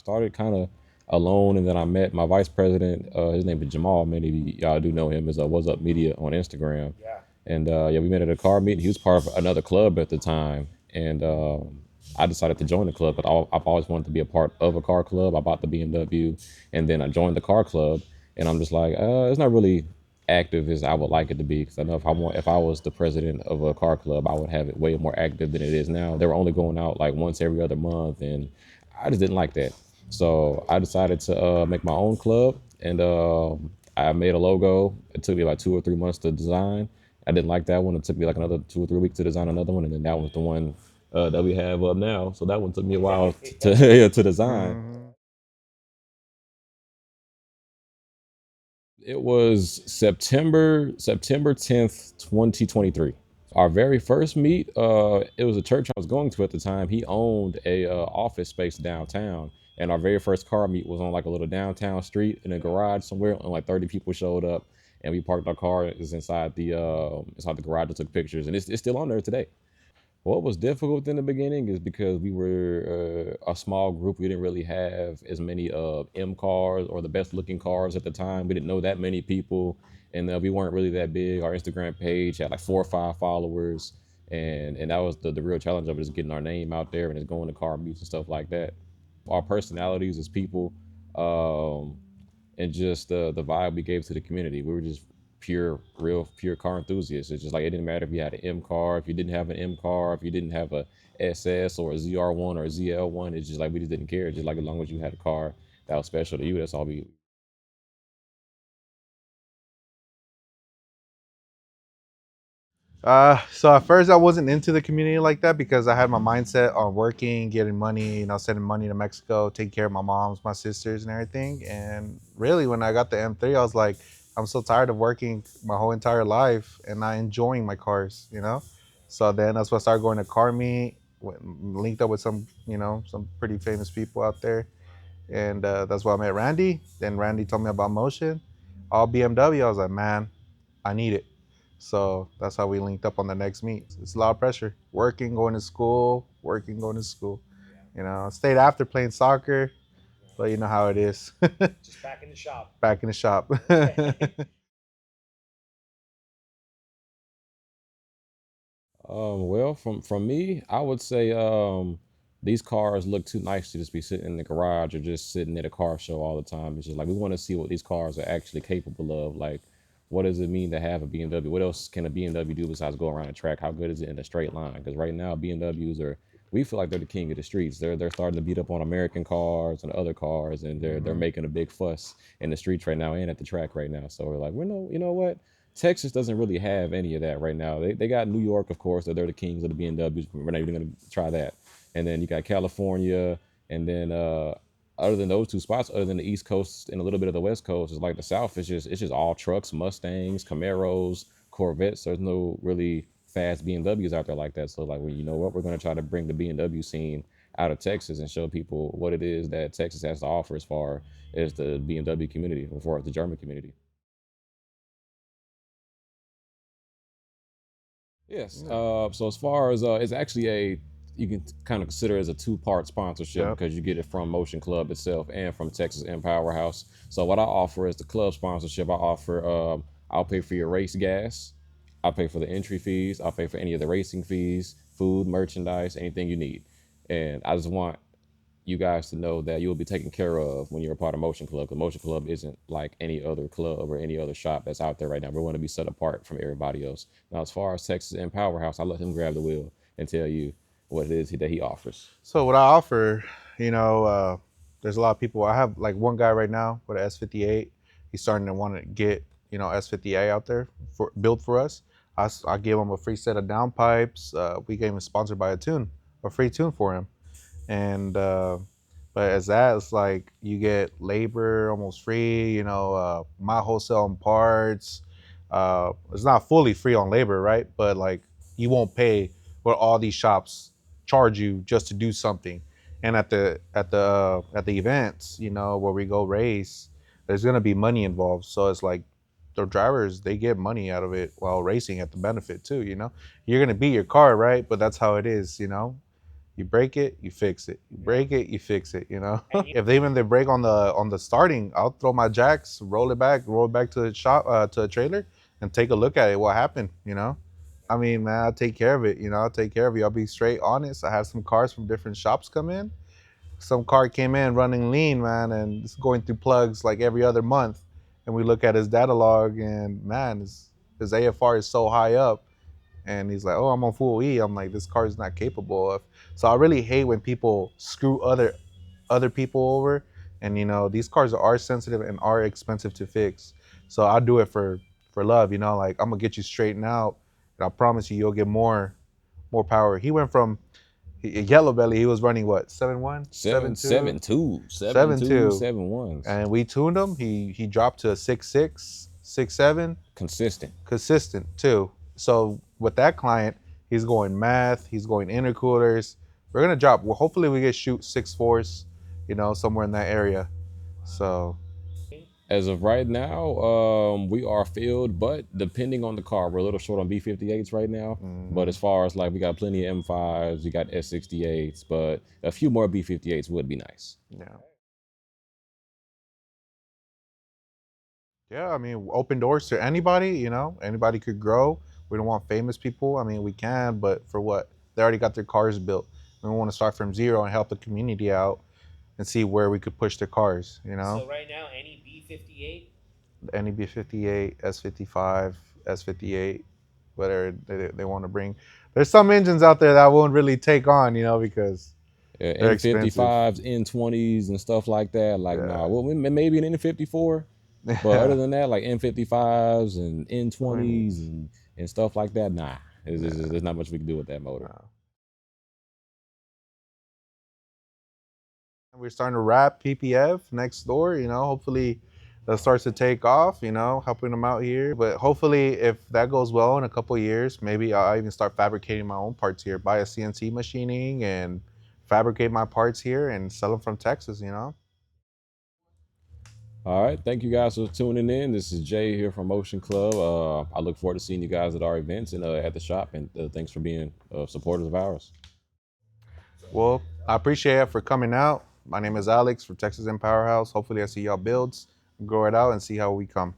started kind of alone, and then I met my vice president. His name is Jamal. Many of y'all do know him as What's Up Media on Instagram. Yeah. And yeah, we met at a car meeting. He was part of another club at the time, and I decided to join the club. But I've always wanted to be a part of a car club. I bought the BMW, and then I joined the car club. And I'm just like, it's not really active as I would like it to be, because I know if I was the president of a car club, I would have it way more active than it is now. They were only going out like once every other month, and I just didn't like that. So I decided to make my own club, and I made a logo. It took me like 2 or 3 months to design. I didn't like that one. It took me like another 2 or 3 weeks to design another one, and then that was the one that we have up now. So that one took me a while to yeah, to design. Mhm. It was September 10th, 2023. Our very first meet, it was a church I was going to at the time. He owned a office space downtown, and our very first car meet was on like a little downtown street in a garage somewhere, and like 30 people showed up, and we parked our car is inside the garage and took pictures, and it's still on there today. What was difficult in the beginning is because we were a small group. We didn't really have as many M cars or the best looking cars at the time. We didn't know that many people, and we weren't really that big. Our Instagram page had like 4or 5 followers, and that was the real challenge of it, is getting our name out there and just going to car meets and stuff like that. Our personalities as people, um, and just the vibe we gave to the community. We were just pure car enthusiasts. It's just like it didn't matter if you had an M car, if you didn't have an M car, if you didn't have a SS or a ZR1 or a ZL1. It's just like we just didn't care. Just like as long as you had a car that was special to you, that's all we. So at first I wasn't into the community like that because I had my mindset on working, getting money, sending money to Mexico, taking care of my moms, my sisters, and everything. And really, when I got the M3, I was like, I'm so tired of working my whole entire life and not enjoying my cars. So then that's when I started going to car meet, linked up with some pretty famous people out there, and that's why I met Randy. Then Randy told me about motion, all BMW. I was like, man, I need it. So that's how we linked up on the next meet. It's a lot of pressure. Working, going to school, working, going to school. I stayed after playing soccer, but you know how it is. Just back in the shop. Back in the shop. Well, from me, I would say these cars look too nice to just be sitting in the garage or just sitting at a car show all the time. It's just like we want to see what these cars are actually capable of. Like, what does it mean to have a BMW? What else can a BMW do besides go around a track? How good is it in a straight line? Because right now, BMWs are, we feel like they're the king of the streets. They're starting to beat up on American cars and other cars, and they're Mhm. making a big fuss in the streets right now and at the track right now. So we're like, we know, you know what? Texas doesn't really have any of that right now. They got New York, of course, that they're the kings of the BMWs. We're not even going to try that. And then you got California, and then other than those two spots, other than the East Coast and a little bit of the West Coast, is like the South. It's just all trucks, Mustangs, Camaros, Corvettes. There's no really fast BMWs out there like that. So like, well, you know what, we're going to try to bring the BMW scene out of Texas and show people what it is that Texas has to offer as far as the BMW community, or as far as the German community. Yes. Yeah. So as far as it's actually you can kind of consider it as a two-part sponsorship, Yep. because you get it from Motion Club itself and from Texas M Powerhouse. So what I offer is the club sponsorship. I offer I'll pay for your race gas, I'll pay for the entry fees, I'll pay for any of the racing fees, food, merchandise, anything you need. And I just want you guys to know that you'll be taken care of when you're a part of Motion Club. Because Motion Club isn't like any other club or any other shop that's out there right now. We want to be set apart from everybody else. Now, as far as Texas and Powerhouse, I let him grab the wheel and tell you what it is that he offers. So what I offer, there's a lot of people. I have like one guy right now with an S58. He's starting to want to get S50A out there for built for us. I gave him a free set of downpipes. We gave him sponsored by a free tune for him. And but as that, it's like you get labor almost free. My wholesale and parts. It's not fully free on labor, right? But like you won't pay what all these shops charge you just to do something. And at the events, where we go race, there's gonna be money involved. So it's like the drivers, they get money out of it while racing at the benefit too. You're gonna beat your car, right? But that's how it is. You break it, you fix it. You break it, you fix it. You know, if they break on the starting, I'll throw my jacks, roll it back to the shop to a trailer, and take a look at it. What happened? You know. I mean, man, I'll take care of it. You know, I'll take care of you. I'll be straight honest. I had some cars from different shops come in. Some car came in running lean, man, and it's going through plugs like every other month. And we look at his data log, and man, his AFR is so high up. And he's like, "Oh, I'm on full E." I'm like, "This car is not capable of." So I really hate when people screw other people over. And you know, these cars are sensitive and are expensive to fix. So I do it for love. You know, like I'm gonna get you straightened out, and I promise you, you'll get more power. He went from yellow belly. He was running what 7.1, Seven 7.2, seven two seven two 7.2, 7.1s. and we tuned him. He dropped to 6.6, 6.7, Consistent. consistent too. So with that client, he's going math. He's going intercoolers. We're gonna drop. Well, hopefully we get shoot 6.4s, you know, somewhere in that area. So As of right now, we are filled, but depending on the car, we're a little short on B58s right now. But mm, as far as like, we got plenty of M5s, we got S68s, but a few more B58s would be nice. yeah, yeah. I mean, open doors to anybody. You know, anybody could grow. We don't want famous people. I mean, we can, but for what? They already got their cars built. We want to start from zero and help the community out and see where we could push the cars. You know, So right now, any B58. any B58, S55, S58, whatever they want to bring. There's some engines out there that won't really take on, you know, because they're expensive. N55s, N20s, and stuff like that. Like, nah, Yeah. well, maybe an N54, but other Yeah. than that, like N55s and N20s 20s. and stuff like that, nah, Yeah. there's not much we can do with that motor. No. We're starting to wrap PPF next door, you know, hopefully that starts to take off, you know, helping them out here. But hopefully if that goes well in a couple of years, maybe I'll even start fabricating my own parts here, buy a CNC machining and fabricate my parts here and sell them from Texas, you know. All right, thank you guys for tuning in. This is Jay here from Motion Club. I look forward to seeing you guys at our events and at the shop. And thanks for being supporters of ours. Well, I appreciate it for coming out. My name is Alex from Texas M Powerhouse. Hopefully I see y'all builds, grow it out and see how we come.